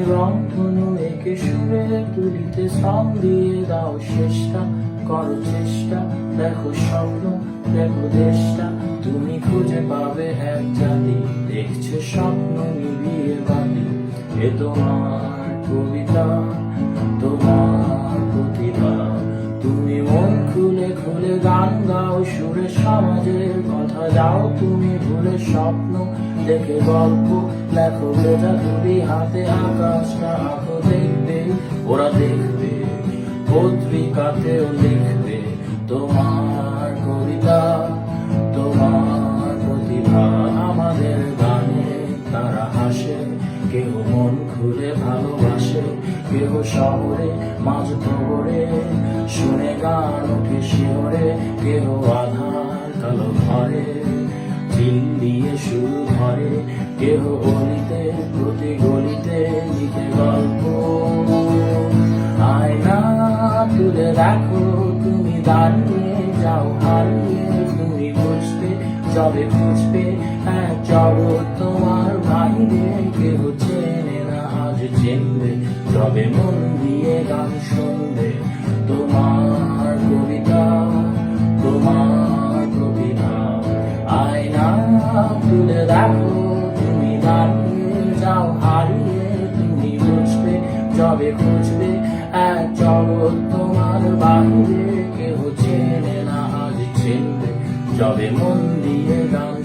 রংধনু একে সুরে তুলিতে শ্রম দিয়ে দাও চেষ্টা করো চেষ্টা, দেখো স্বপ্ন দেখো দেশটা, তুমি খুঁজে পাবে এক জাতি দেখছে স্বপ্ন নিবিয়ে বাতি। এ তোমার কবিতা তোমার প্রতিভা, তুমি মন খুলে খুলে গান গাও সুরে সমাজের কথা যাও তুমি ভুলে স্বপ্ন দেখে গল্প লেখো বেজা তুমি হাতে আকাশটা আঁকো দেখবে ওরা দেখবে পত্রিকাতেও লিখবে তোমার কবিতা তোমার প্রতিভা। আমাদের গানে তারা হাসে, কেউ মন খুলে ভালোবাসে, কেউ শহরে মাঝ প্রহরে শুনে গান উঠে শিহরে, কেউ আধার কালো ঘরে চিল্লিয়ে শুরু ধরে, কেউ গলিতে প্রতি গলিতে লিখে গল্প। আয়না তুলে দেখো তুমি দাঁড়িয়ে যাও হারিয়ে, তুমি বুঝবে যবে খুঁজবে এক জগৎ তোমার বাইরে, কেউ চেনে না আজ চিনবে যবে মন দিয়ে গান শুনবে তোমার কবিতা তোমার প্রতিভা। আয়না তুলে দেখো তুমি দাঁড়িয়ে যাও হারিয়ে, তুমি বুঝবে যবে খুঁজবে এক জগৎ তোমার বাইরে, কেউ চেনে না আজ চিনবে যবে মন দিয়ে গান